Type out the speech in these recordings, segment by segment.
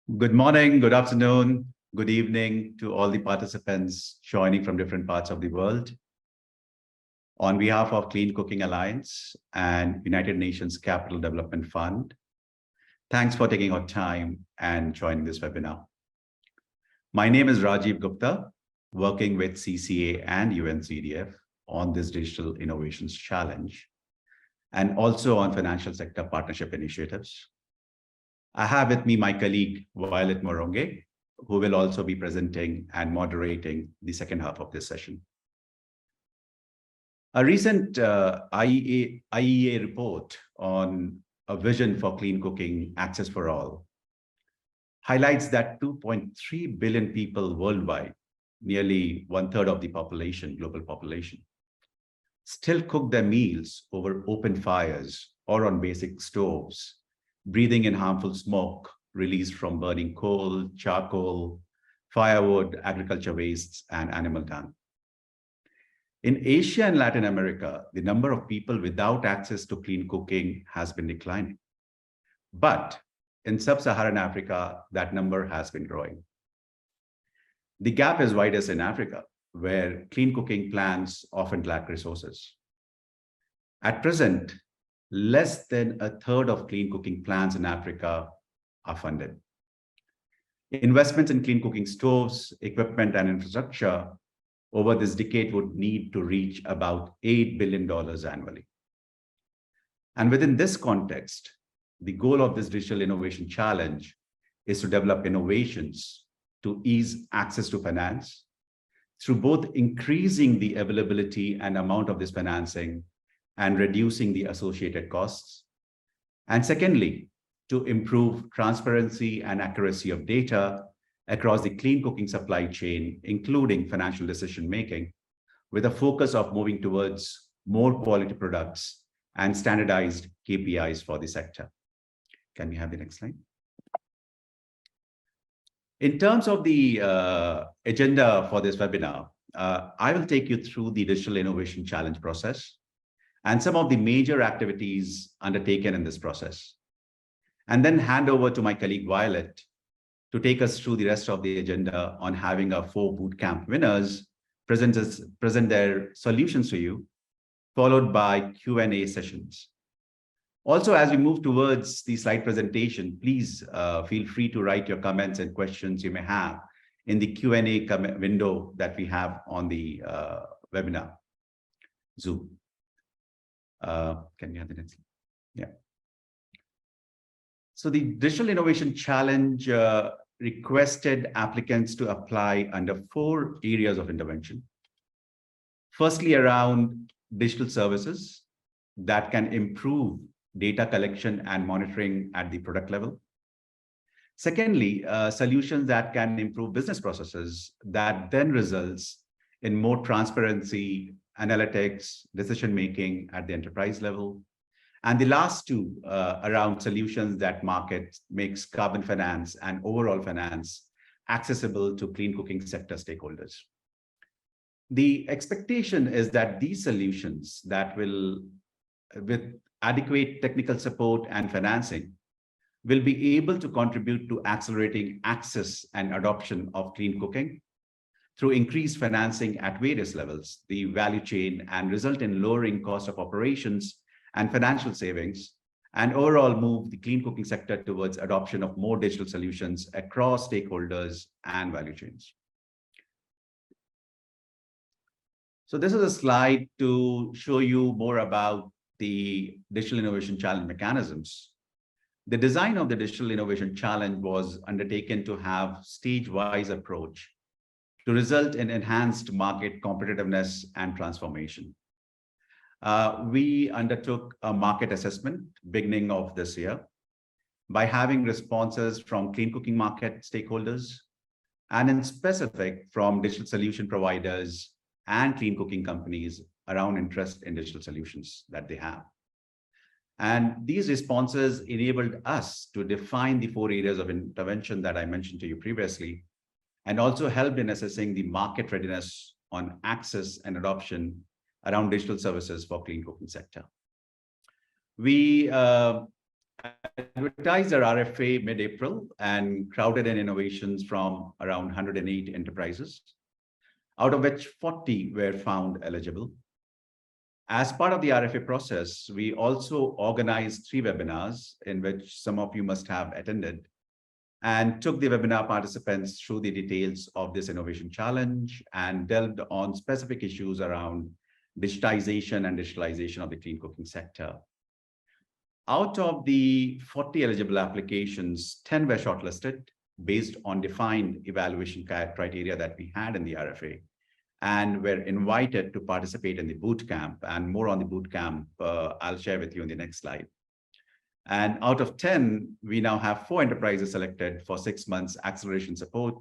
Good morning, good afternoon, good evening to all the participants joining from different parts of the world. On behalf of Clean Cooking Alliance and United Nations Capital Development Fund, thanks for taking our time and joining this webinar. My name is Rajiv Gupta, working with CCA and UNCDF on this Digital Innovations Challenge, and also on financial sector partnership initiatives. I have with me my colleague, Violet Moronge, who will also be presenting and moderating the second half of this session. A recent IEA report on a vision for clean cooking access for all highlights that 2.3 billion people worldwide, nearly 1/3 of the population, global population, still cook their meals over open fires or on basic stoves, breathing in harmful smoke released from burning coal, charcoal, firewood, agriculture wastes, and animal dung. In Asia and Latin America, the number of people without access to clean cooking has been declining. But in sub-Saharan Africa, that number has been growing. The gap is widest in Africa, where clean cooking plans often lack resources. At present, less than 1/3 of clean cooking plans in Africa are funded. Investments in clean cooking stoves, equipment, and infrastructure over this decade would need to reach about $8 billion annually. And within this context, the goal of this Digital Innovation Challenge is to develop innovations to ease access to finance through both increasing the availability and amount of this financing and reducing the associated costs. And secondly, to improve transparency and accuracy of data across the clean cooking supply chain, including financial decision-making, with a focus of moving towards more quality products and standardized KPIs for the sector. Can we have the next slide? In terms of the agenda for this webinar, I will take you through the Digital Innovation Challenge process and some of the major activities undertaken in this process, and then hand over to my colleague Violet to take us through the rest of the agenda on having our 4 bootcamp winners present their solutions to you, followed by Q&A sessions. Also, as we move towards the slide presentation, please feel free to write your comments and questions you may have in the Q&A window that we have on the webinar, Zoom. Can we have the next slide? Yeah. So the Digital Innovation Challenge requested applicants to apply under 4 areas of intervention. Firstly, around digital services that can improve data collection and monitoring at the product level. Secondly, solutions that can improve business processes that then results in more transparency, analytics, decision-making at the enterprise level. And the last 2 around solutions that makes carbon finance and overall finance accessible to clean cooking sector stakeholders. The expectation is that these solutions that will, with adequate technical support and financing, will be able to contribute to accelerating access and adoption of clean cooking through increased financing at various levels, the value chain, and result in lowering cost of operations and financial savings, and overall move the clean cooking sector towards adoption of more digital solutions across stakeholders and value chains. So this is a slide to show you more about the Digital Innovation Challenge mechanisms. The design of the Digital Innovation Challenge was undertaken to have stage-wise approach to result in enhanced market competitiveness and transformation. We undertook a market assessment beginning of this year by having responses from clean cooking market stakeholders and in specific from digital solution providers and clean cooking companies around interest in digital solutions that they have. And these responses enabled us to define the 4 areas of intervention that I mentioned to you previously, and also helped in assessing the market readiness on access and adoption around digital services for clean cooking sector. We advertised our RFA mid-April and crowded in innovations from around 108 enterprises, out of which 40 were found eligible. As part of the RFA process, we also organized 3 webinars in which some of you must have attended, and took the webinar participants through the details of this innovation challenge and delved on specific issues around digitization and digitalization of the clean cooking sector. Out of the 40 eligible applications, 10 were shortlisted based on defined evaluation criteria that we had in the RFA, and were invited to participate in the bootcamp. And more on the bootcamp, I'll share with you in the next slide. And out of 10, we now have 4 enterprises selected for 6 months acceleration support.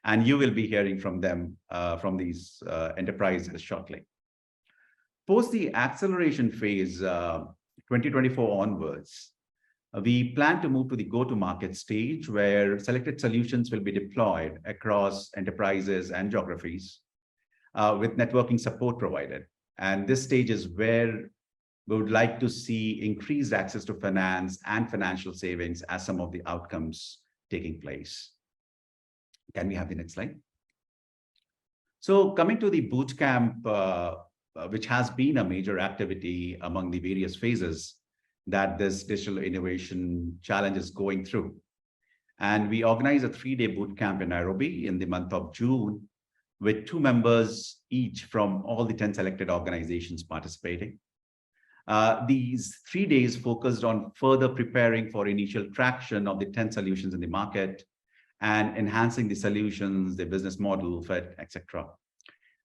And you will be hearing from them, from these enterprises shortly. Post the acceleration phase, 2024 onwards, we plan to move to the go-to-market stage where selected solutions will be deployed across enterprises and geographies with networking support provided. And this stage is where we would like to see increased access to finance and financial savings as some of the outcomes taking place. Can we have the next slide? So coming to the bootcamp, which has been a major activity among the various phases that this digital innovation challenge is going through. And we organized a 3-day bootcamp in Nairobi in the month of June, with 2 members each from all the 10 selected organizations participating. These 3 days focused on further preparing for initial traction of the 10 solutions in the market and enhancing the solutions, the business model fit, etc.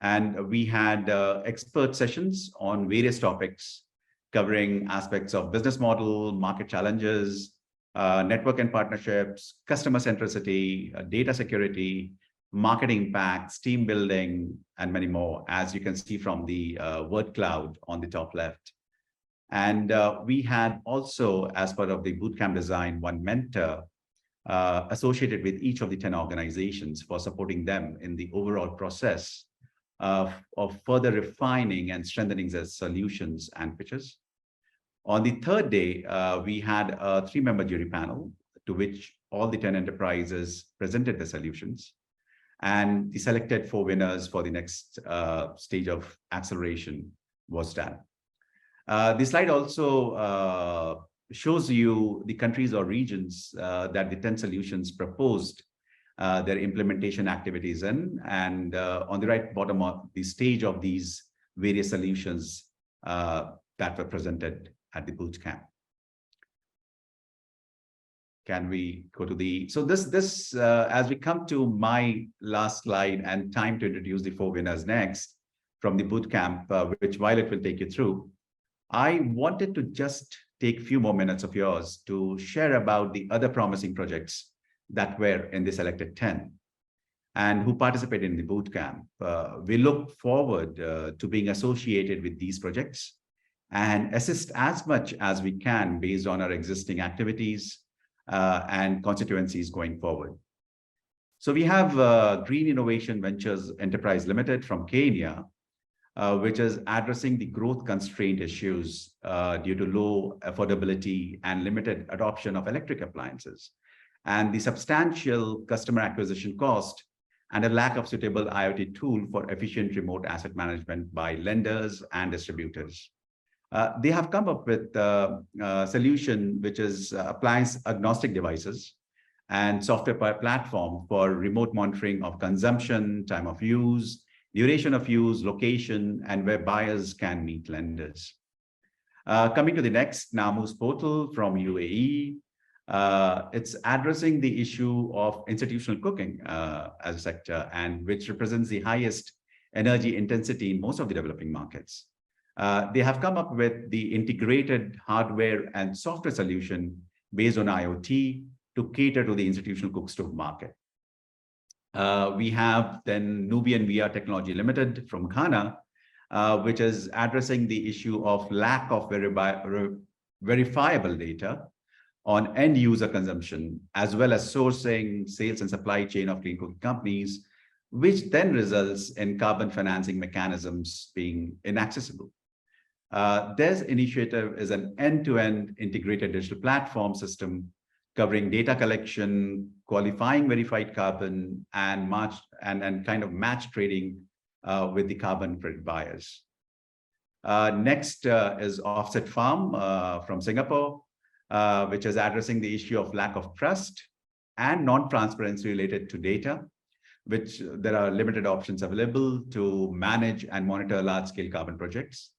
And we had expert sessions on various topics covering aspects of business model, market challenges, network and partnerships, customer centricity, data security, marketing impacts, team building, and many more, as you can see from the word cloud on the top left. And we had also, as part of the bootcamp design, 1 mentor associated with each of the 10 organizations for supporting them in the overall process of further refining and strengthening their solutions and pitches. On the 3rd day, we had a 3-member jury panel to which all the 10 enterprises presented the solutions, and the selected 4 winners for the next stage of acceleration was done. This slide also shows you the countries or regions that the 10 solutions proposed their implementation activities in, and on the right bottom of the stage of these various solutions that were presented at the bootcamp. Can we go to the, so this as we come to my last slide and time to introduce the 4 winners next from the bootcamp, which Violet will take you through, I wanted to just take a few more minutes of yours to share about the other promising projects that were in the selected 10 and who participated in the bootcamp. We look forward to being associated with these projects and assist as much as we can based on our existing activities and constituencies going forward. So we have Green Innovation Ventures Enterprise Limited from Kenya, which is addressing the growth constraint issues due to low affordability and limited adoption of electric appliances, and the substantial customer acquisition cost and a lack of suitable IoT tool for efficient remote asset management by lenders and distributors. They have come up with a solution which is appliance agnostic devices and software platform for remote monitoring of consumption, time of use, duration of use, location, and where buyers can meet lenders. Coming to the next, Namu's portal from UAE. It's addressing the issue of institutional cooking as a sector, and which represents the highest energy intensity in most of the developing markets. They have come up with the integrated hardware and software solution based on IoT to cater to the institutional cook stove market. We have then Nubian VR Technology Limited from Ghana, which is addressing the issue of lack of verifiable data on end user consumption, as well as sourcing, sales, and supply chain of clean cooking companies, which then results in carbon financing mechanisms being inaccessible. This initiative is an end-to-end integrated digital platform system covering data collection, qualifying verified carbon, and kind of match trading with the carbon credit buyers. Next is Offset Farm from Singapore, which is addressing the issue of lack of trust and non-transparency related to data, which there are limited options available to manage and monitor large-scale carbon projects.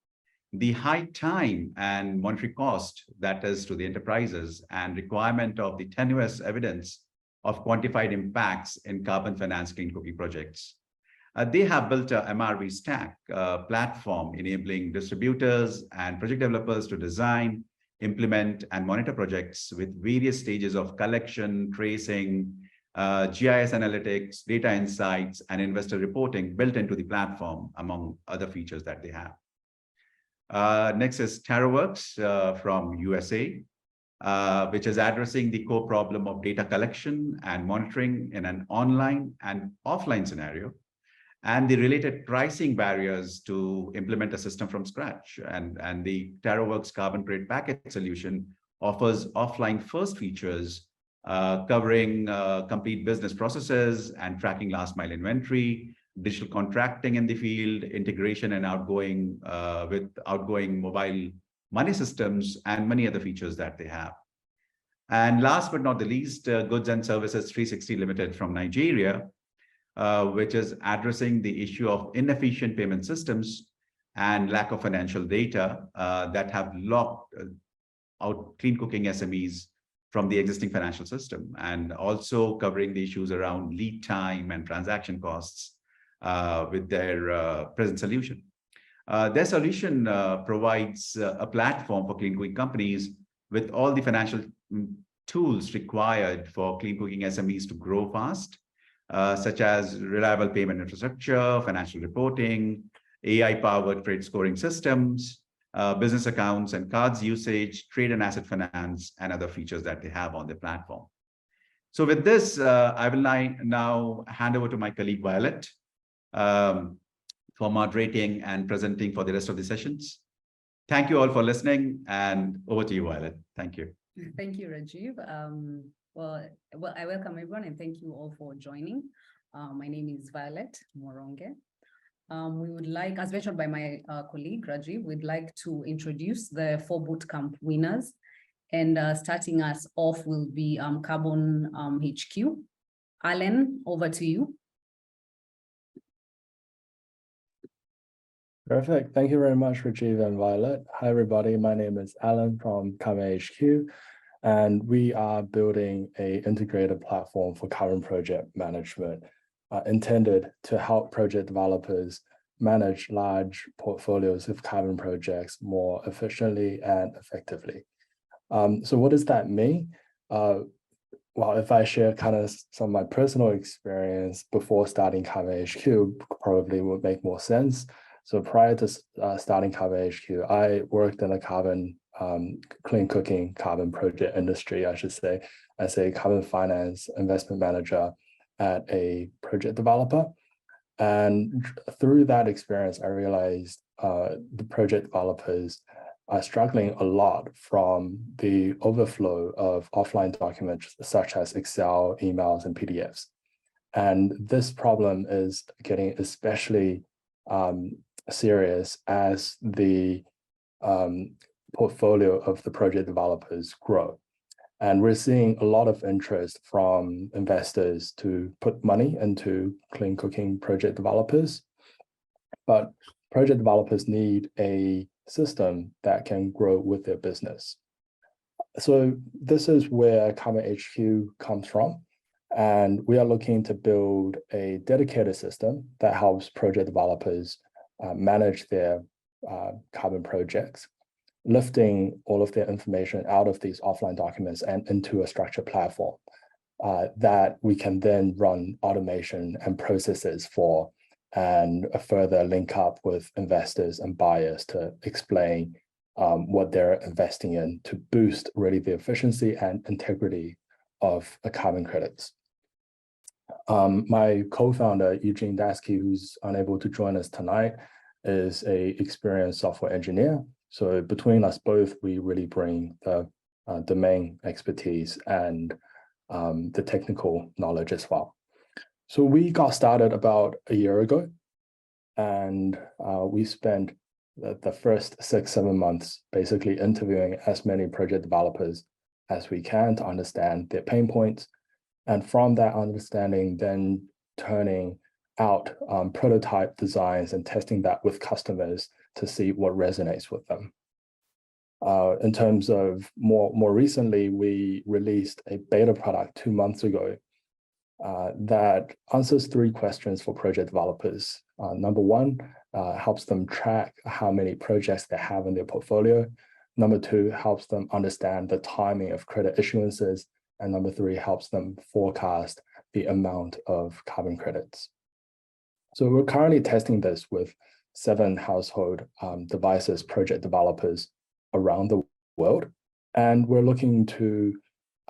The high time and monetary cost that is to the enterprises and requirement of the tenuous evidence of quantified impacts in carbon finance clean cooking projects. They have built a MRV stack platform enabling distributors and project developers to design, implement, and monitor projects with various stages of collection, tracing, GIS analytics, data insights, and investor reporting built into the platform, among other features that they have. Next is TerraWorks from USA, which is addressing the core problem of data collection and monitoring in an online and offline scenario, and the related pricing barriers to implement a system from scratch. And the TerraWorks Carbon Credit Package solution offers offline first features covering complete business processes and tracking last mile inventory, digital contracting in the field, integration and outgoing with outgoing mobile money systems, and many other features that they have. And last but not the least, Goods and Services 360 Limited from Nigeria, which is addressing the issue of inefficient payment systems and lack of financial data that have locked out clean cooking SMEs from the existing financial system, and also covering the issues around lead time and transaction costs with their present solution. Their solution provides a platform for clean cooking companies with all the financial tools required for clean cooking SMEs to grow fast, such as reliable payment infrastructure, financial reporting, AI-powered credit scoring systems, business accounts and cards usage, trade and asset finance, and other features that they have on their platform. So with this, I will now hand over to my colleague Violet for moderating and presenting for the rest of the sessions. Thank you all for listening, and over to you, Violet. Thank you. Thank you, Rajiv. Well, I welcome everyone and thank you all for joining. My name is Violet Moronge. We would like, as mentioned by my colleague Rajiv, we'd like to introduce the 4 bootcamp winners. And starting us off will be CarmaHQ. Alan, over to you. Perfect. Thank you very much, Rajiv and Violet. Hi, everybody. My name is Alan from CarmaHQ, and we are building an integrated platform for carbon project management intended to help project developers manage large portfolios of carbon projects more efficiently and effectively. So what does that mean? Well, if I share kind of some of my personal experience before starting CarmaHQ, probably would make more sense. So prior to starting CarmaHQ, I worked in the clean cooking carbon project industry, I should say, as a carbon finance investment manager at a project developer. And through that experience, I realized the project developers are struggling a lot from the overflow of offline documents such as Excel, emails, and PDFs. And this problem is getting especially serious as the portfolio of the project developers grow. And we're seeing a lot of interest from investors to put money into clean cooking project developers. But project developers need a system that can grow with their business. So this is where CarmaHQ comes from. And we are looking to build a dedicated system that helps project developers manage their carbon projects, lifting all of their information out of these offline documents and into a structured platform that we can then run automation and processes for, and further link up with investors and buyers to explain what they're investing in to boost really the efficiency and integrity of the carbon credits. My co-founder, Eugene Dasky, who's unable to join us tonight, is an experienced software engineer. So between us both, we really bring the domain expertise and the technical knowledge as well. So we got started about a year ago, and we spent the first 6-7 months basically interviewing as many project developers as we can to understand their pain points. And from that understanding, then turning out prototype designs and testing that with customers to see what resonates with them. In terms of more recently, we released a beta product 2 months ago that answers 3 questions for project developers. Number 1, helps them track how many projects they have in their portfolio. Number 2, helps them understand the timing of credit issuances. And number 3, helps them forecast the amount of carbon credits. So we're currently testing this with 7 household devices project developers around the world. And we're looking to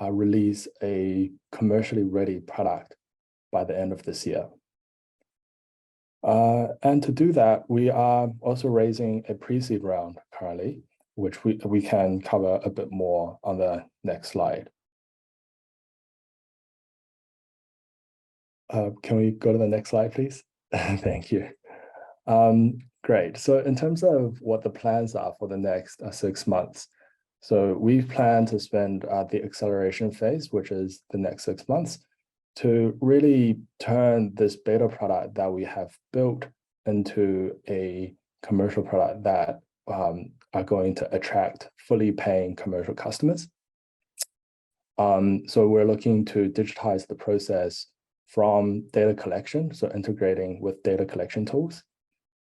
release a commercially ready product by the end of this year. And to do that, we are also raising a pre-seed round currently, which we can cover a bit more on the next slide. Can we go to the next slide, please? Thank you. Great. So in terms of what the plans are for the next 6 months, so we plan to spend the acceleration phase, which is the next 6 months, to really turn this beta product that we have built into a commercial product that are going to attract fully paying commercial customers. So we're looking to digitize the process from data collection, so integrating with data collection tools,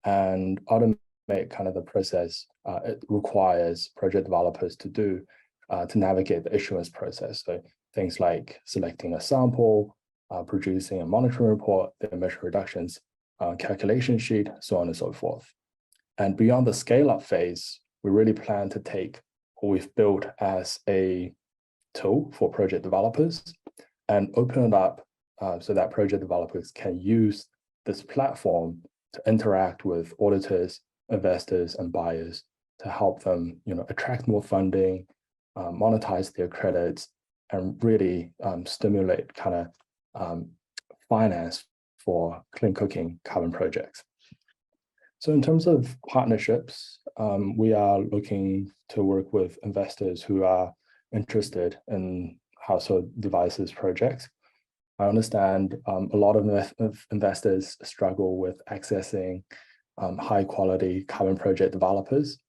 and automate kind of the process it requires project developers to do to navigate the issuance process. So things like selecting a sample, producing a monitoring report, the emission reductions calculation sheet, so on and so forth. And beyond the scale-up phase, we really plan to take what we've built as a tool for project developers and open it up so that project developers can use this platform to interact with auditors, investors, and buyers to help them, attract more funding, monetize their credits, and really stimulate kind of finance for clean cooking carbon projects. So in terms of partnerships, we are looking to work with investors who are interested in household devices projects. I understand a lot of investors struggle with accessing high quality carbon project developers.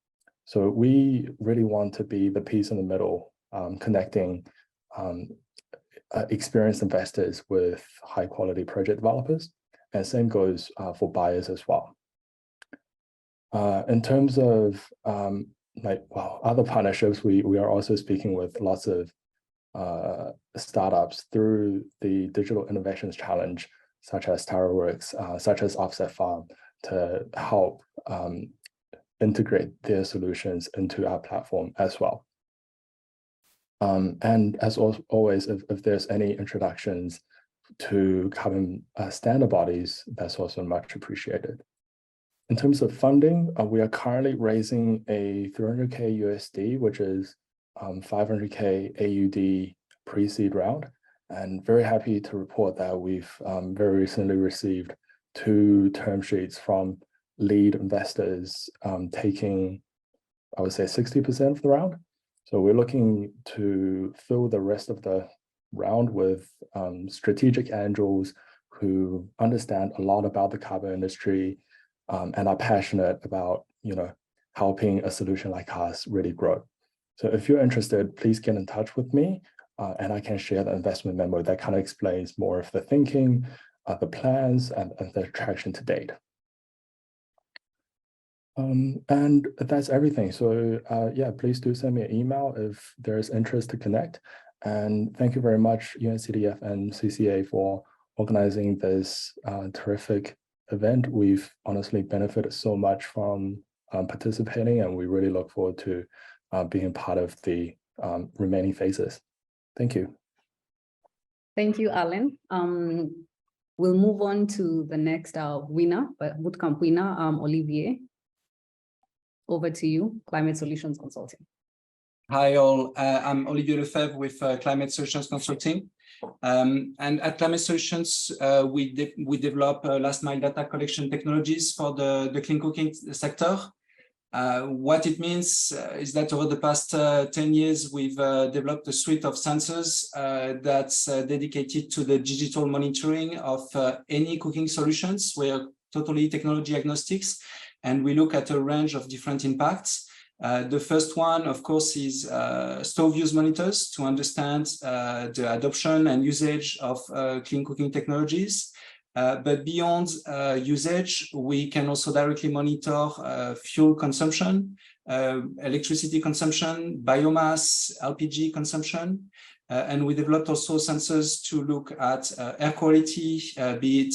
So we really want to be the piece in the middle, connecting experienced investors with high quality project developers. And same goes for buyers as well. In terms of other partnerships, we are also speaking with lots of startups through the Digital Innovations Challenge, such as TaraWorks, such as Offset Farm, to help integrate their solutions into our platform as well. And as always, if there's any introductions to carbon standard bodies, that's also much appreciated. In terms of funding, we are currently raising a 300K USD, which is 500K AUD pre-seed round, and very happy to report that we've very recently received 2 term sheets from lead investors taking, I would say, 60% of the round. So we're looking to fill the rest of the round with strategic angels who understand a lot about the carbon industry and are passionate about, helping a solution like us really grow. So if you're interested, please get in touch with me and I can share the investment memo that kind of explains more of the thinking, the plans, and the traction to date. And that's everything. So yeah, please do send me an email if there's interest to connect. And thank you very much, UNCDF and CCA, for organizing this terrific event. We've honestly benefited so much from participating, and we really look forward to being part of the remaining phases. Thank you. Thank you, Alan. We'll move on to the next winner, Bootcamp winner, Olivier. Over to you, Climate Solutions Consulting. Hi all, I'm Olivier Lefebvre with Climate Solutions Consulting. And at Climate Solutions, we develop last mile data collection technologies for the clean cooking sector. What it means is that over the past 10 years, we've developed a suite of sensors that's dedicated to the digital monitoring of any cooking solutions. We're totally technology agnostics, and we look at a range of different impacts. The first one, of course, is stove use monitors to understand the adoption and usage of clean cooking technologies. But beyond usage, we can also directly monitor fuel consumption, electricity consumption, biomass, LPG consumption. And we developed also sensors to look at air quality, be it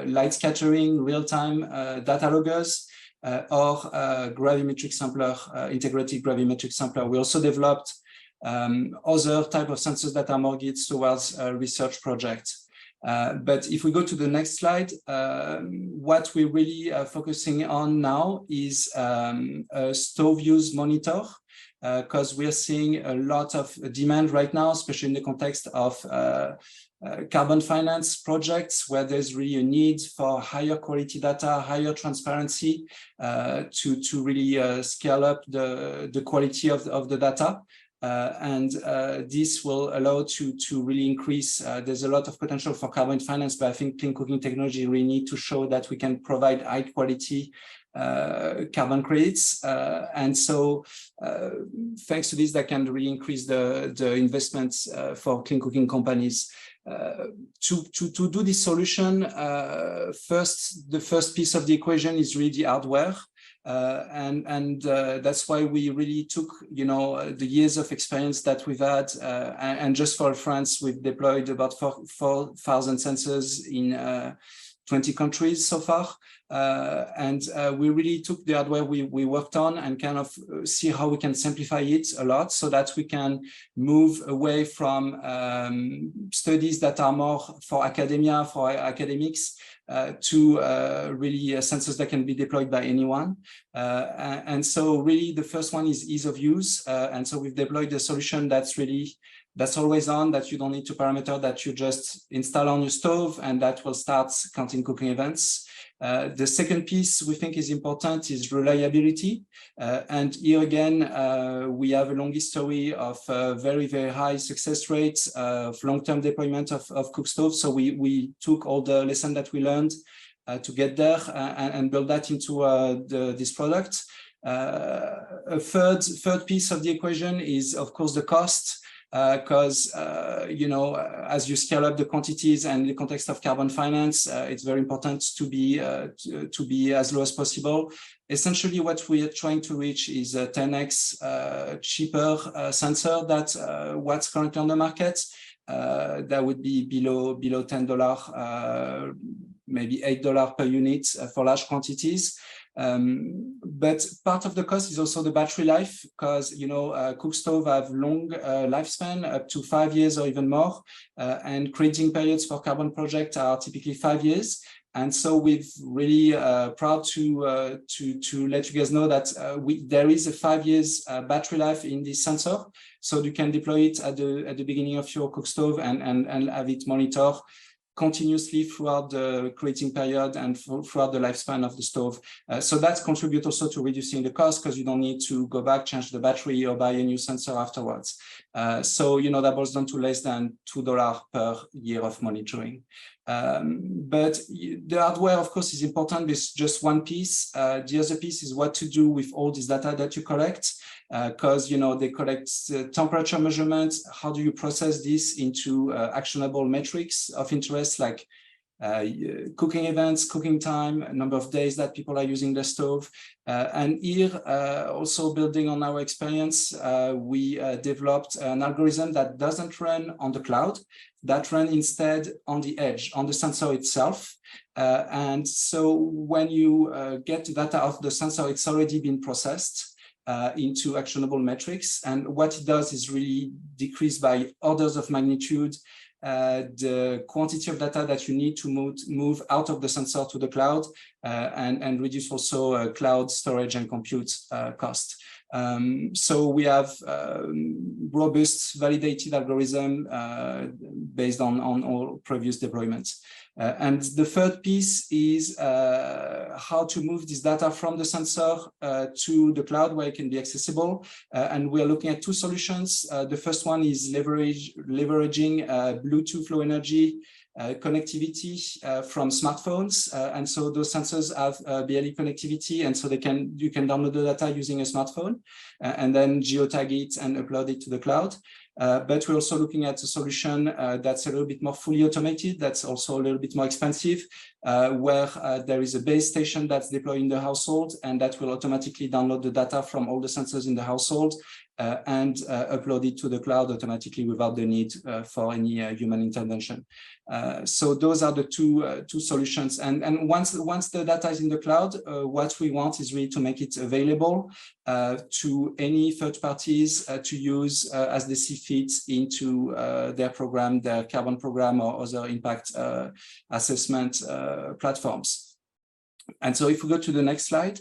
light scattering, real-time data loggers, or gravimetric sampler, integrated gravimetric sampler. We also developed other type of sensors that are more geared towards research projects. But if we go to the next slide, what we're really focusing on now is a stove use monitor, because we are seeing a lot of demand right now, especially in the context of carbon finance projects, where there's really a need for higher quality data, higher transparency to really scale up the quality of the data. And this will allow to really increase. There's a lot of potential for carbon finance, but I think clean cooking technology really need to show that we can provide high quality carbon credits. And so thanks to this, that can really increase the investments for clean cooking companies. To do this solution, the first piece of the equation is really the hardware. And that's why we really took, the years of experience that we've had, and just for France, we've deployed about 4,000 sensors in 20 countries so far. And we really took the hardware we worked on and kind of see how we can simplify it a lot so that we can move away from studies that are more for academia, for academics, to really sensors that can be deployed by anyone. And so really the first one is ease of use. And so we've deployed a solution that's always on, that you don't need to parameter, that you just install on your stove and that will start counting cooking events. The second piece we think is important is reliability. And here again, we have a long history of very, very high success rates of long-term deployment of cook stoves. So we took all the lessons that we learned to get there and build that into this product. A third piece of the equation is, of course, the cost. Because as you scale up the quantities and in the context of carbon finance, it's very important to be as low as possible. Essentially, what we are trying to reach is a 10x cheaper sensor than what's currently on the market. That would be below $10, maybe $8 per unit for large quantities. But part of the cost is also the battery life, because cook stove have long lifespan, up to 5 years or even more, and crediting periods for carbon projects are typically 5 years. And so we're really proud to let you guys know that there is a 5 years battery life in this sensor, so you can deploy it at the beginning of your cook stove and have it monitor continuously throughout the creating period and throughout the lifespan of the stove. So that contributes also to reducing the cost, because you don't need to go back, change the battery, or buy a new sensor afterwards. So, that boils down to less than $2 per year of monitoring. But the hardware, of course, is important. It's just one piece. The other piece is what to do with all this data that you collect, because they collect temperature measurements. How do you process this into actionable metrics of interest, like cooking events, cooking time, number of days that people are using the stove. And here, also building on our experience, we developed an algorithm that doesn't run on the cloud, that run instead on the edge, on the sensor itself. And so when you get data of the sensor, it's already been processed into actionable metrics. And what it does is really decrease by orders of magnitude the quantity of data that you need to move out of the sensor to the cloud, and reduce also cloud storage and compute cost. So we have robust validated algorithm based on all previous deployments. And the third piece is how to move this data from the sensor to the cloud where it can be accessible. And we're looking at two solutions. The first one is leveraging Bluetooth Low Energy connectivity from smartphones, and so those sensors have BLE connectivity, and so you can download the data using a smartphone and then geotag it and upload it to the cloud. But we're also looking at a solution that's a little bit more fully automated, that's also a little bit more expensive, where there is a base station that's deployed in the household, and that will automatically download the data from all the sensors in the household and upload it to the cloud automatically without the need for any human intervention. So those are the two solutions. And once the data is in the cloud, what we want is really to make it available to any third parties to use as they see fit into their program, their carbon program, or other impact assessment platforms. And so if we go to the next slide.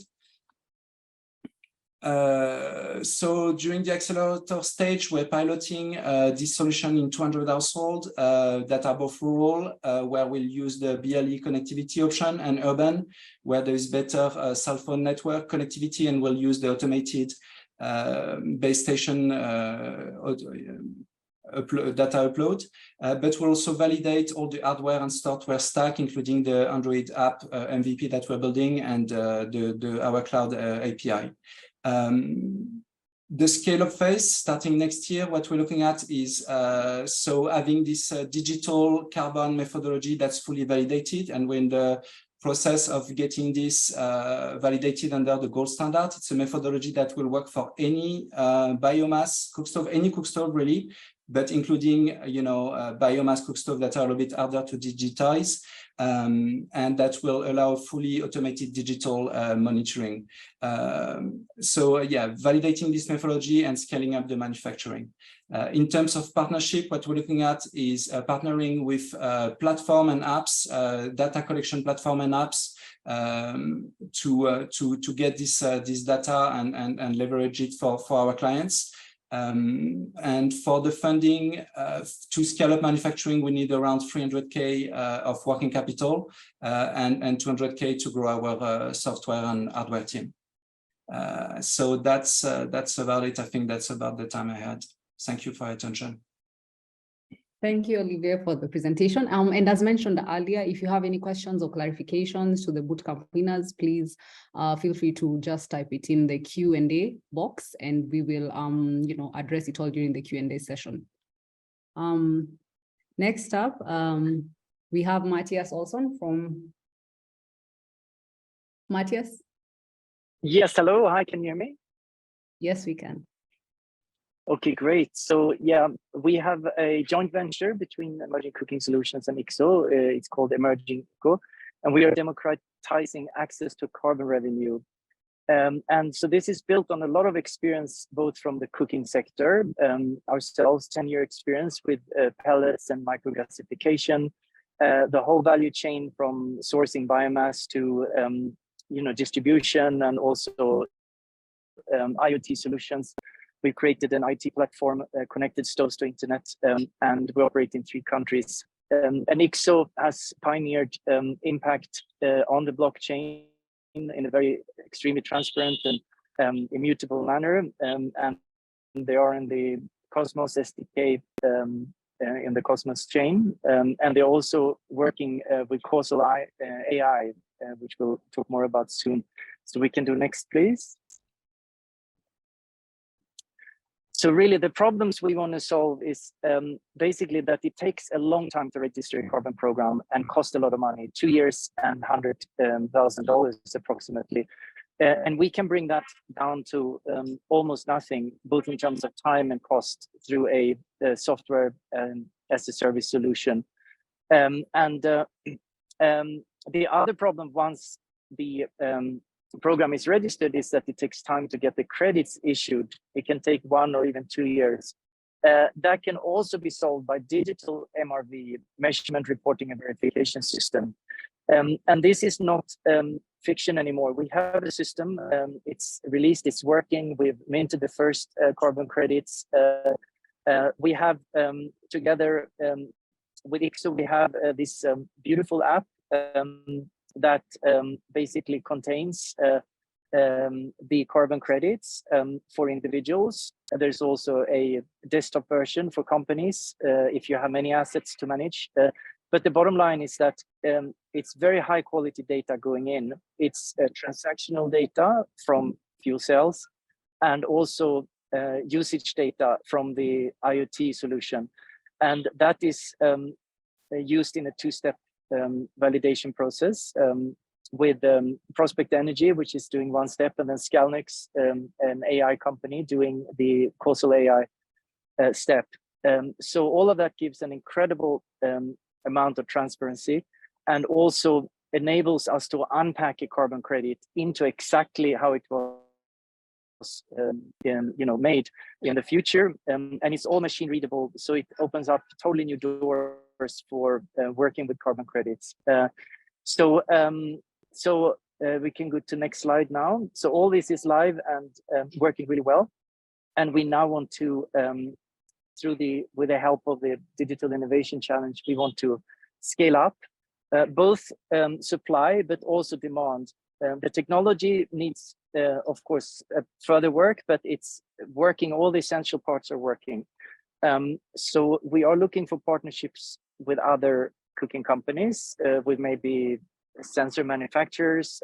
So during the accelerator stage, we're piloting this solution in 200 households that are both rural, where we'll use the BLE connectivity option, and urban, where there is better cell phone network connectivity, and we'll use the automated base station data upload. But we'll also validate all the hardware and software stack, including the Android app MVP that we're building, and our cloud API. The scale-up phase starting next year, what we're looking at is so having this digital carbon methodology that's fully validated, and we're in the process of getting this validated under the gold standard. It's a methodology that will work for any biomass cookstove, any cookstove really, but including biomass cookstove that are a little bit harder to digitize, and that will allow fully automated digital monitoring. So yeah, validating this methodology and scaling up the manufacturing. In terms of partnership, what we're looking at is partnering with platform and apps, data collection platform and apps, to get this data and leverage it for our clients. And for the funding to scale up manufacturing, we need around 300K of working capital and 200K to grow our software and hardware team. So that's about it. I think that's about the time I had. Thank you for your attention. Thank you, Olivier, for the presentation. And as mentioned earlier, if you have any questions or clarifications to the bootcamp winners, please feel free to just type it in the Q&A box, and we will, address it all during the Q&A session. Next up, we have Matthias Olson from Matthias. Yes, hello. Hi, can you hear me? Yes, we can. Okay, great. So yeah, we have a joint venture between Emerging Cooking Solutions and ICSO. It's called Emerging Eco, and we are democratizing access to carbon revenue. And so this is built on a lot of experience, both from the cooking sector, ourselves, 10-year experience with pellets and microgasification, the whole value chain from sourcing biomass to distribution, and also IoT solutions. We created an IT platform, connected stoves to internet, and we operate in 3 countries. And ICSO has pioneered impact on the blockchain in a very extremely transparent and immutable manner. And they are in the Cosmos SDK, in the Cosmos chain. And they're also working with causal AI, which we'll talk more about soon. So we can do next, please. So really the problems we want to solve is basically that it takes a long time to register a carbon program and cost a lot of money, 2 years and $100,000 approximately. And we can bring that down to almost nothing, both in terms of time and cost, through a software as a service solution. The other problem once the program is registered is that it takes time to get the credits issued. It can take 1 or even 2 years. that can also be solved by digital MRV, measurement, reporting, and verification system. And this is not fiction anymore. We have a system, it's released, it's working, we've minted the first carbon credits. We have together with ICSO, we have this beautiful app that basically contains the carbon credits for individuals. There's also a desktop version for companies if you have many assets to manage. But the bottom line is that it's very high quality data going in. It's transactional data from fuel cells and also usage data from the IoT solution. And that is used in a two-step validation process with Prospect Energy, which is doing one step, and then Scalnex, an AI company, doing the causal AI step. So all of that gives an incredible amount of transparency and also enables us to unpack a carbon credit into exactly how it was made in the future, and it's all machine readable, so it opens up totally new doors for working with carbon credits. So we can go to next slide now. So all this is live and working really well, and we now want to with the help of the Digital Innovation Challenge, we want to scale up both supply but also demand. The technology needs, of course, further work, but it's working. All the essential parts are working. So we are looking for partnerships with other cooking companies, with maybe sensor manufacturers.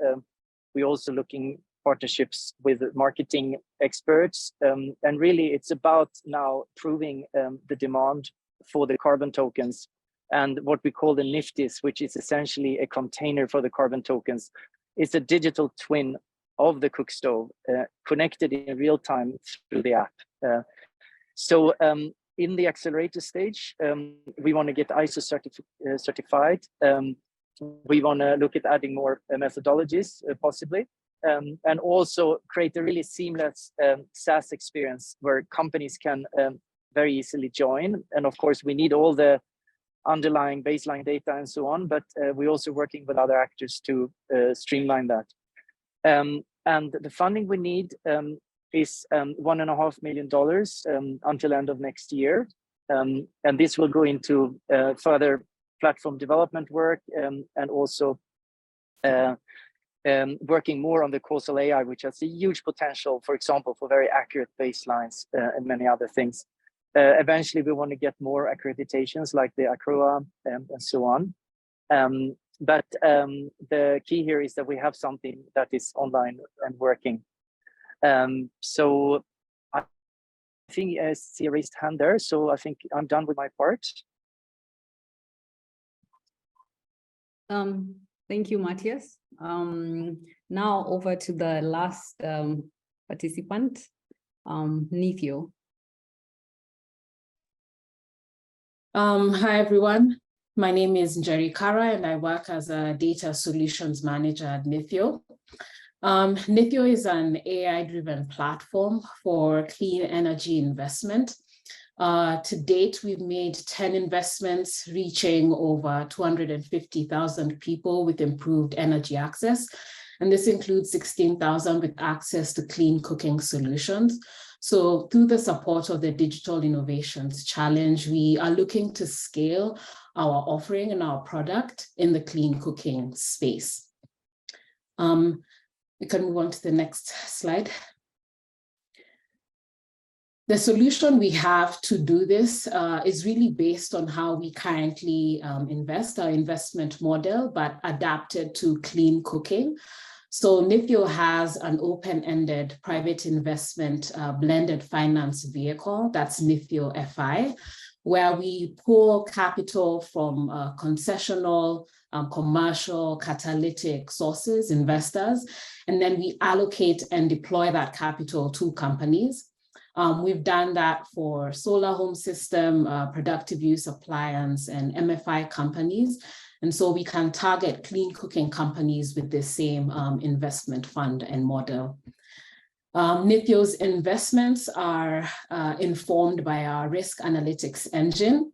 We're also looking partnerships with marketing experts. And really, it's about now proving the demand for the carbon tokens and what we call the NFTs, which is essentially a container for the carbon tokens. It's a digital twin of the cook stove connected in real time through the app. So in the accelerator stage, we want to get ISO certified. We want to look at adding more methodologies, possibly, and also create a really seamless SaaS experience where companies can very easily join. And of course, we need all the underlying baseline data and so on, but we're also working with other actors to streamline that. And the funding we need is $1.5 million until end of next year. And this will go into further platform development work and also working more on the causal AI, which has a huge potential, for example, for very accurate baselines and many other things. Eventually, we want to get more accreditations like the ACROA and so on. But the key here is that we have something that is online and working. So I think I see a raised hand there. So I think I'm done with my part. Thank you, Matthias. Now over to the last participant, Methio. Hi, everyone. My name is Njeri Kara, and I work as a data solutions manager at Methio. Methio is an AI-driven platform for clean energy investment. To date, we've made 10 investments reaching over 250,000 people with improved energy access. And this includes 16,000 with access to clean cooking solutions. So through the support of the Digital Innovations Challenge, we are looking to scale our offering and our product in the clean cooking space. We can move on to the next slide. The solution we have to do this is really based on how we currently invest, our investment model, but adapted to clean cooking. So Methio has an open-ended private investment blended finance vehicle, that's Methio FI, where we pull capital from concessional, commercial, catalytic sources, investors, and then we allocate and deploy that capital to companies. We've done that for solar home system, productive use appliance, and MFI companies. And so we can target clean cooking companies with the same investment fund and model. Methio's investments are informed by our risk analytics engine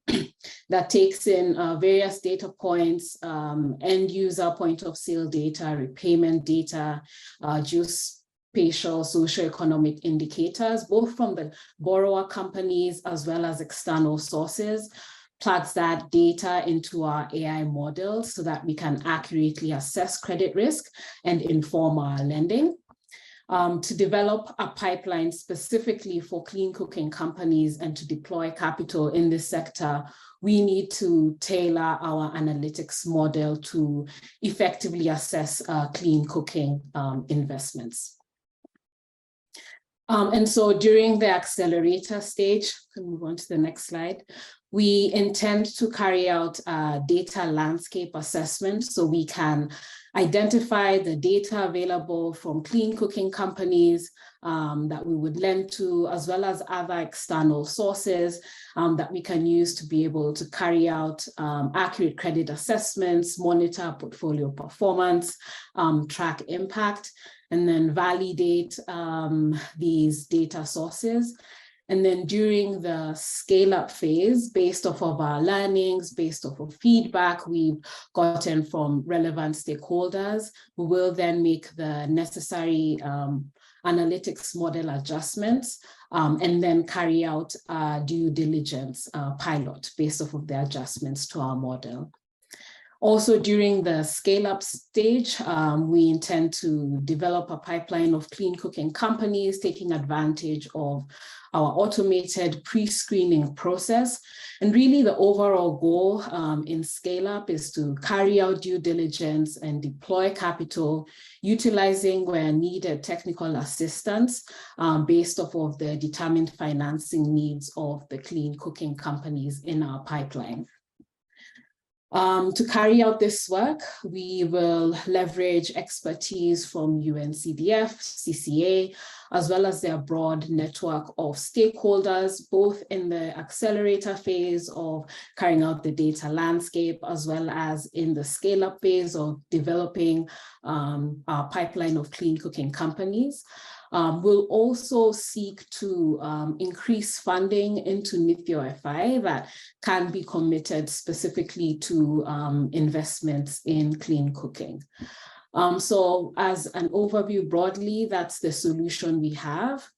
that takes in various data points, end user point of sale data, repayment data, geospatial socioeconomic indicators, both from the borrower companies as well as external sources, plugs that data into our AI models so that we can accurately assess credit risk and inform our lending. To develop a pipeline specifically for clean cooking companies and to deploy capital in this sector, we need to tailor our analytics model to effectively assess clean cooking investments. And so during the accelerator stage, can move on to the next slide, we intend to carry out a data landscape assessment so we can identify the data available from clean cooking companies that we would lend to, as well as other external sources that we can use to be able to carry out accurate credit assessments, monitor portfolio performance, track impact, and then validate these data sources. And then during the scale-up phase, based off of our learnings, based off of feedback we've gotten from relevant stakeholders, we will then make the necessary analytics model adjustments and then carry out a due diligence pilot based off of the adjustments to our model. Also, during the scale-up stage, we intend to develop a pipeline of clean cooking companies taking advantage of our automated pre-screening process. And really the overall goal in scale-up is to carry out due diligence and deploy capital, utilizing where needed technical assistance based off of the determined financing needs of the clean cooking companies in our pipeline. To carry out this work, we will leverage expertise from UNCDF, CCA, as well as their broad network of stakeholders, both in the accelerator phase of carrying out the data landscape, as well as in the scale-up phase of developing our pipeline of clean cooking companies. We'll also seek to increase funding into Methio FI that can be committed specifically to investments in clean cooking. So as an overview broadly, that's the solution we have.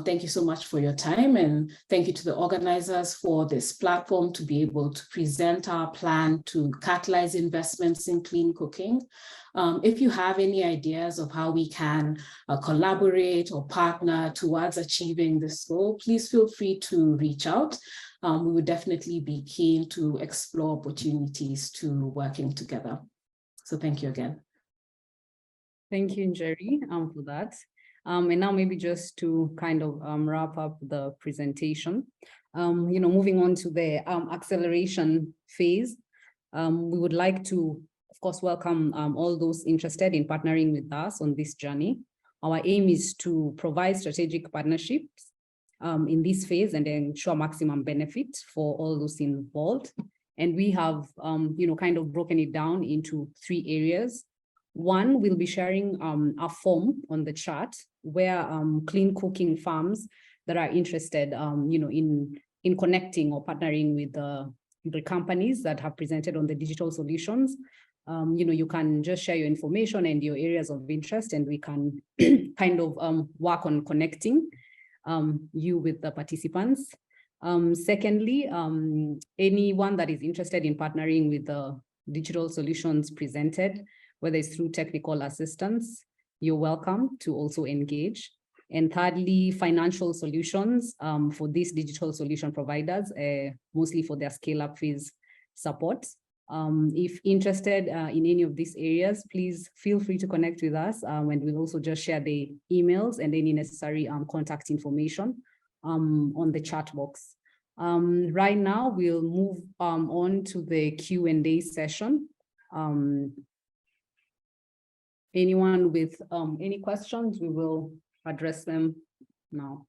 Thank you so much for your time, and thank you to the organizers for this platform to be able to present our plan to catalyze investments in clean cooking. If you have any ideas of how we can collaborate or partner towards achieving this goal, please feel free to reach out. We would definitely be keen to explore opportunities to working together. So thank you again. Thank you, Jerry, for that. And now maybe just to kind of wrap up the presentation, moving on to the acceleration phase, we would like to, of course, welcome all those interested in partnering with us on this journey. Our aim is to provide strategic partnerships in this phase and ensure maximum benefit for all those involved. And we have, kind of broken it down into 3 areas. One, we'll be sharing a form on the chart where clean cooking farms that are interested, in connecting or partnering with the companies that have presented on the digital solutions. You can just share your information and your areas of interest, and we can kind of work on connecting you with the participants. Secondly, anyone that is interested in partnering with the digital solutions presented, whether it's through technical assistance, you're welcome to also engage. And thirdly, financial solutions for these digital solution providers, mostly for their scale-up phase support. If interested in any of these areas, please feel free to connect with us, and we'll also just share the emails and any necessary contact information on the chat box. Right now, we'll move on to the Q&A session. Anyone with any questions, we will address them now.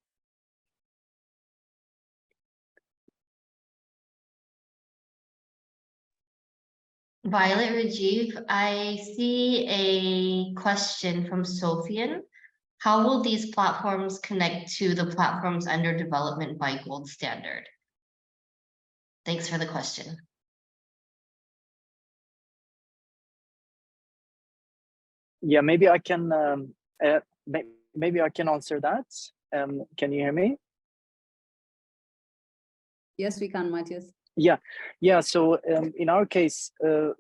Violet, Rajiv, I see a question from Sophian. How will these platforms connect to the platforms under development by Gold Standard? Thanks for the question. Yeah, maybe I can maybe I can answer that. Can you hear me? Yes, we can, Matthias. Yeah. So in our case,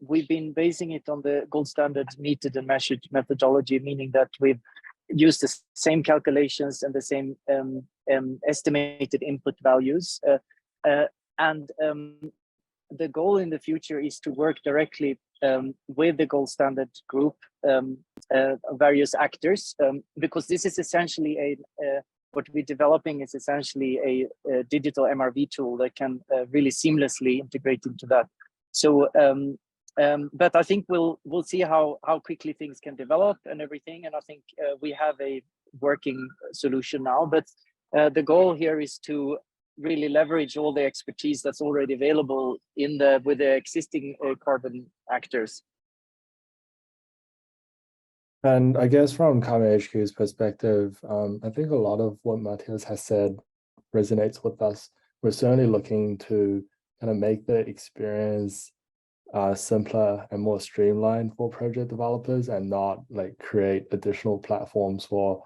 we've been basing it on the gold standard meted and measured methodology, meaning that we've used the same calculations and the same estimated input values. And the goal in the future is to work directly with the gold standard group, various actors, because this is essentially what we're developing is essentially a digital MRV tool that can really seamlessly integrate into that. So, but I think we'll see how quickly things can develop and everything. And I think we have a working solution now, but the goal here is to really leverage all the expertise that's already available with the existing carbon actors. And I guess from KarmaHQ's perspective, I think a lot of what Matthias has said resonates with us. We're certainly looking to kind of make the experience simpler and more streamlined for project developers and not like create additional platforms for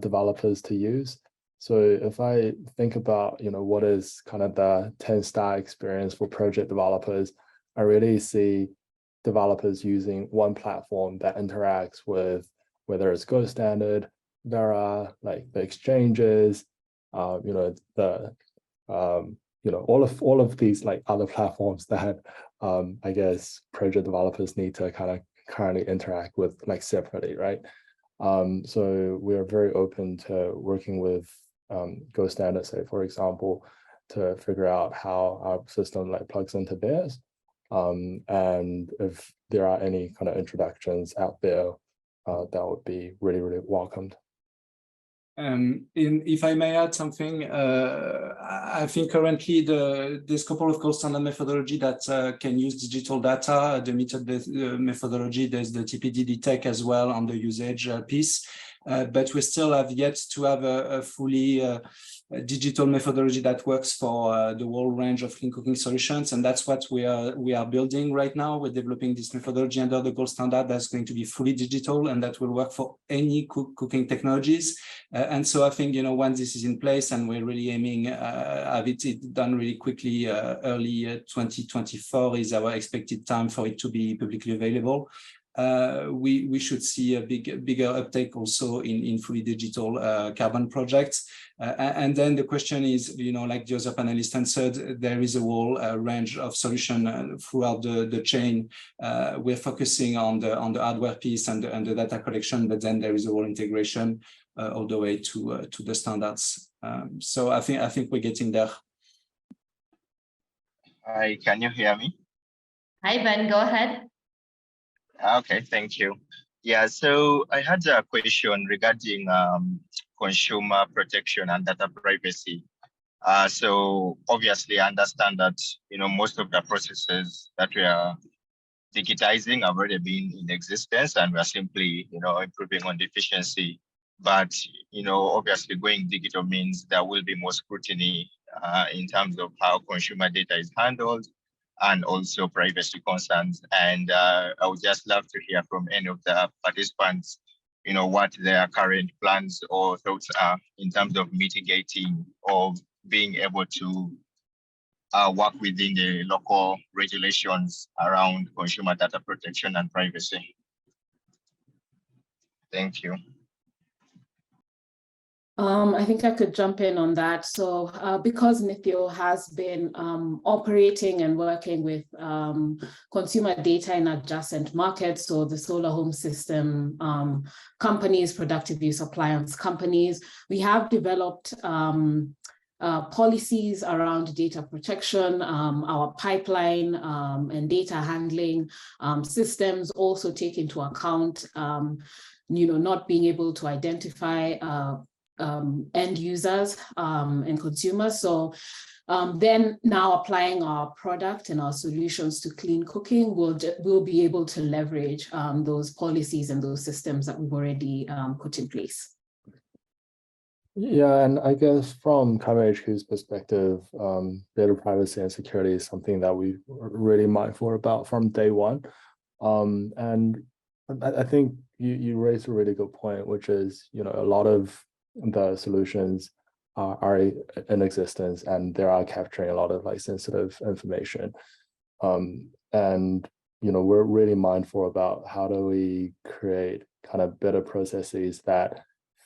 developers to use. So if I think about, what is kind of the 10-star experience for project developers, I really see developers using one platform that interacts with whether it's Go Standard, Vera, like the exchanges, all of these like other platforms that I guess project developers need to kind of currently interact with like separately, right? So we are very open to working with Go Standard, say for example, to figure out how our system like plugs into theirs. And if there are any kind of introductions out there, that would be really, really welcomed. If I may add something, I think currently there's a couple of gold standard methodology that can use digital data, the metered methodology, there's the TPD tech as well on the usage piece, but we still have yet to have a fully digital methodology that works for the whole range of clean cooking solutions, and that's what we are building right now. We're developing this methodology under the gold standard that's going to be fully digital and that will work for any cooking technologies. And so I think once this is in place, and we're really aiming have it done really quickly, early 2024 is our expected time for it to be publicly available. We should see a bigger uptake also in fully digital carbon projects. And then the question is, like the other panelists answered, there is a whole range of solution throughout the chain. We're focusing on the hardware piece and the data collection, but then there is a whole integration all the way to the standards. So I think we're getting there. Hi, can you hear me? Hi, Ben, go ahead. Okay, thank you. Yeah, so I had a question regarding consumer protection and data privacy. So obviously I understand that, most of the processes that we are digitizing have already been in existence and we are simply, improving on the efficiency. But, obviously going digital means there will be more scrutiny in terms of how consumer data is handled and also privacy concerns. And I would just love to hear from any of the participants, what their current plans or thoughts are in terms of mitigating or being able to work within the local regulations around consumer data protection and privacy. Thank you. I think I could jump in on that. So because Methio has been operating and working with consumer data in adjacent markets, so the solar home system companies, productive use appliance companies, we have developed policies around data protection. Our pipeline and data handling systems also take into account not being able to identify end users and consumers. So then now applying our product and our solutions to clean cooking, we'll be able to leverage those policies and those systems that we've already put in place. Yeah, and I guess from KarmaHQ's perspective, data privacy and security is something that we were really mindful about from day one. And I think you raised a really good point, which is, you know, a lot of the solutions are in existence and they are capturing a lot of like sensitive information. And, you know, we're really mindful about how do we create kind of better processes that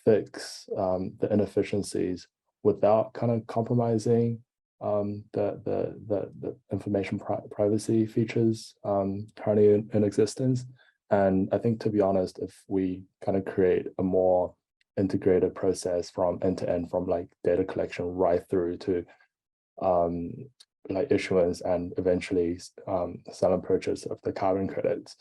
fix the inefficiencies without kind of compromising the information privacy features currently in existence. And I think, to be honest, if we kind of create a more integrated process from end to end, from like data collection right through to like issuance and eventually sell and purchase of the carbon credits,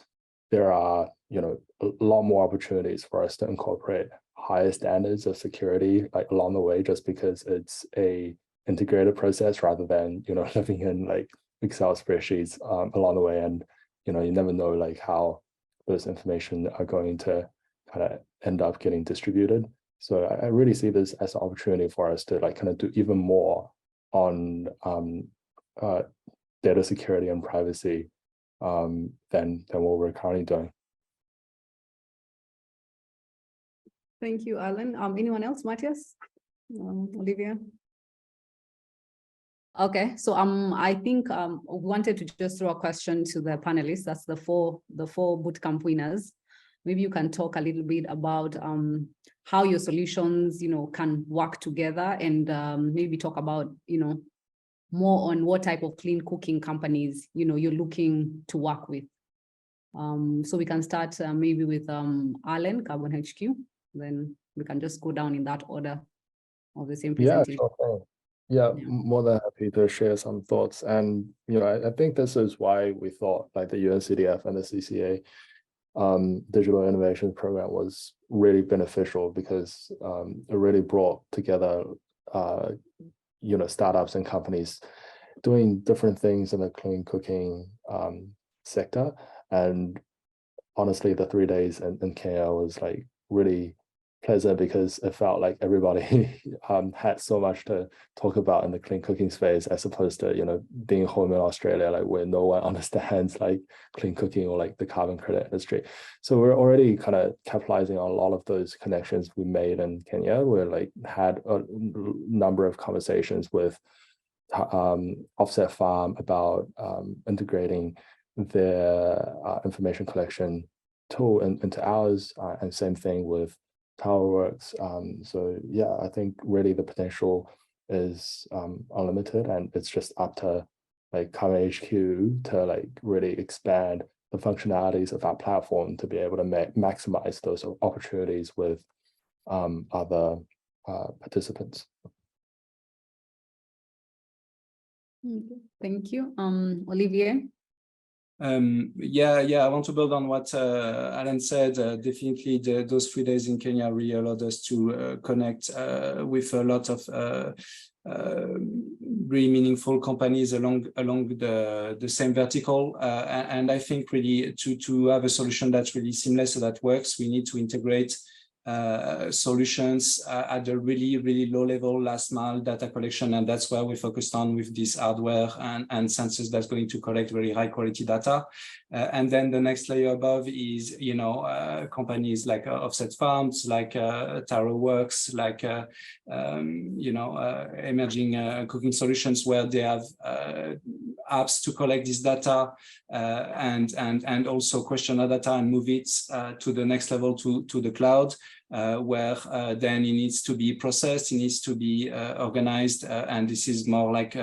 there are, you know, a lot more opportunities for us to incorporate higher standards of security like along the way, just because it's a integrated process rather than, you know, living in like Excel spreadsheets along the way. And, you know, you never know like how those information are going to kind of end up getting distributed. So I really see this as an opportunity for us to like kind of do even more on data security and privacy than what we're currently doing. Thank you, Alan. Anyone else, Matthias? Olivia? Okay, so I think we wanted to just throw a question to the panelists. That's the four bootcamp winners. Maybe you can talk a little bit about how your solutions, you know, can work together, and maybe talk about, you know, more on what type of clean cooking companies, you know, you're looking to work with. So we can start maybe with Alan, KarmaHQ, then we can just go down in that order of the same presentation. Yeah, sure thing. Yeah, more than happy to share some thoughts. And, you know, I think this is why we thought like the UNCDF and the CCA Digital Innovation Program was really beneficial, because it really brought together you know, startups and companies doing different things in the clean cooking sector. And honestly, the 3 days in Kenya was like really pleasant, because it felt like everybody had so much to talk about in the clean cooking space, as opposed to, you know, being home in Australia, like where no one understands like clean cooking or like the carbon credit industry. So we're already kind of capitalizing on a lot of those connections we made in Kenya. We're like had a number of conversations with Offset Farm about integrating their information collection tool into ours, and same thing with TowerWorks. So yeah, I think really the potential is unlimited, and it's just up to like KarmaHQ to like really expand the functionalities of our platform to be able to maximize those opportunities with other participants. Thank you. Olivier? I want to build on what Alan said. Definitely those 3 days in Kenya really allowed us to connect with a lot of really meaningful companies along the same vertical, and I think really to have a solution that's really seamless, so that works, we need to integrate solutions at a really low level, last mile data collection, and that's where we focused on with this hardware and sensors that's going to collect very high quality data. And then the next layer above is, you know, companies like Offset Farms, like TowerWorks, like you know, emerging cooking solutions, where they have apps to collect this data and also question the data and move it to the next level, to the cloud. Where then it needs to be processed, it needs to be organized, and this is more like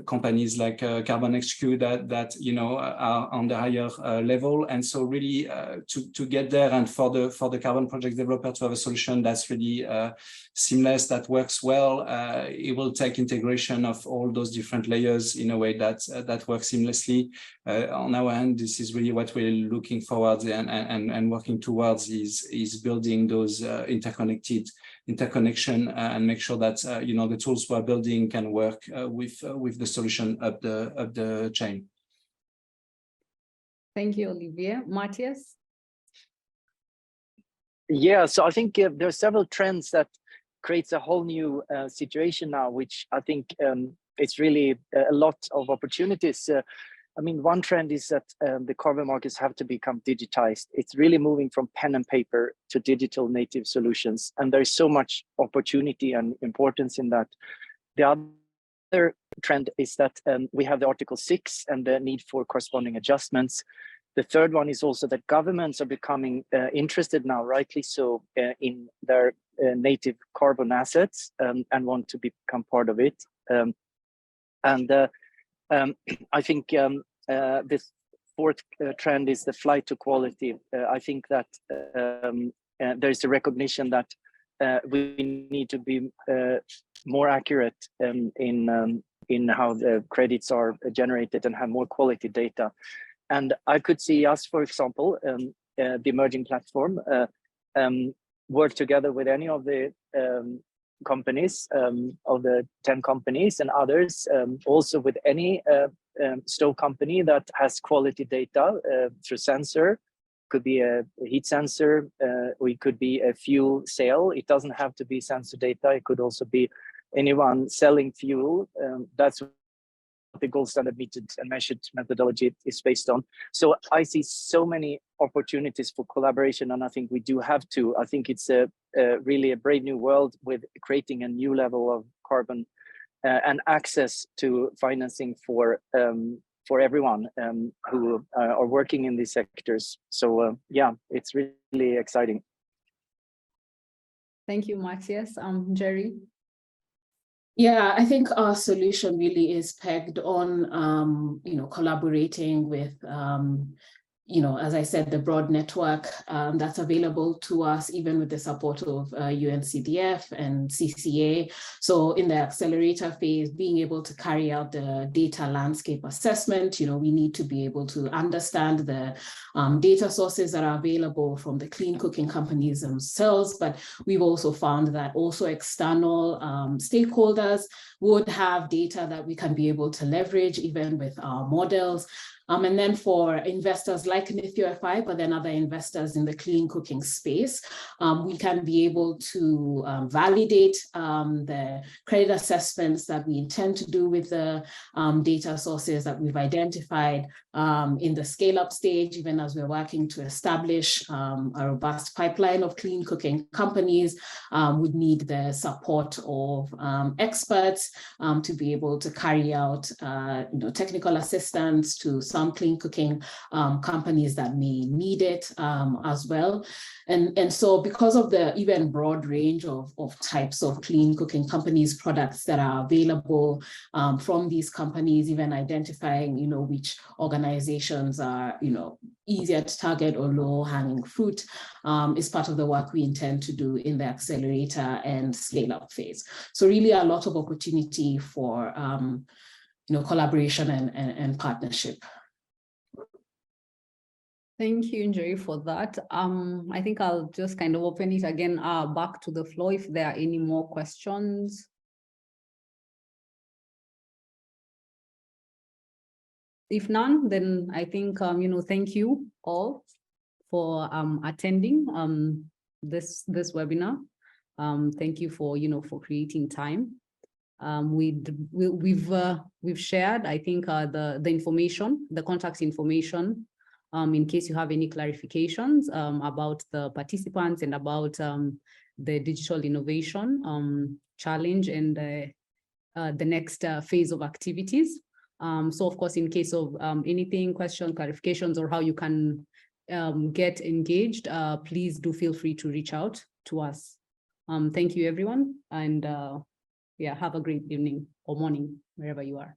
companies like KarmaHQ that you know are on the higher level. And so really to get there, and for the carbon project developer to have a solution that's really seamless, that works well, it will take integration of all those different layers in a way that works seamlessly. On our end, this is really what we're looking forward and working towards, is building those interconnection and make sure that you know, the tools we're building can work with the solution up the chain. Thank you, Olivier. Matthias? Yeah, so I think there are several trends that creates a whole new situation now, which I think it's really a lot of opportunities. I mean, one trend is that the carbon markets have to become digitized. It's really moving from pen and paper to digital native solutions. And there's so much opportunity and importance in that. The other trend is that we have the Article 6 and the need for corresponding adjustments. The third one is also that governments are becoming interested now, rightly so, in their native carbon assets and want to become part of it. I think this fourth trend is the flight to quality. I think that there's a recognition that we need to be more accurate in how the credits are generated and have more quality data. And I could see us, for example, the emerging platform, work together with any of the companies, of the 10 companies and others, also with any stove company that has quality data through sensor. Could be a heat sensor, or it could be a fuel sale. It doesn't have to be sensor data. It could also be anyone selling fuel. That's what the gold standard metered and measured methodology is based on. So I see so many opportunities for collaboration, and I think we do have to. I think it's really a brave new world with creating a new level of carbon and access to financing for everyone who are working in these sectors. So yeah, it's really exciting. Thank you, Matthias. Jerry? Yeah, I think our solution really is pegged on, collaborating with, as I said, the broad network that's available to us, even with the support of UNCDF and CCA. So in the accelerator phase, being able to carry out the data landscape assessment, we need to be able to understand the data sources that are available from the clean cooking companies themselves. But we've also found that also external stakeholders would have data that we can be able to leverage even with our models. And then for investors like Methio FI, but then other investors in the clean cooking space, we can be able to validate the credit assessments that we intend to do with the data sources that we've identified in the scale-up stage, even as we're working to establish a robust pipeline of clean cooking companies, would need the support of experts to be able to carry out technical assistance to some clean cooking companies that may need it as well. And so because of the even broad range of types of clean cooking companies, products that are available from these companies, even identifying, which organizations are, easier to target or low-hanging fruit is part of the work we intend to do in the accelerator and scale-up phase. So really a lot of opportunity for, collaboration and partnership. Thank you, Jerry, for that. I think I'll just kind of open it again back to the floor if there are any more questions. If none, then I think, thank you all for attending this webinar. Thank you for, for creating time. We've shared, I think, the information, the contact information, in case you have any clarifications about the participants and about the digital innovation challenge and the next phase of activities. So of course, in case of anything, questions, clarifications, or how you can get engaged, please do feel free to reach out to us. Thank you, everyone. And yeah, have a great evening or morning, wherever you are.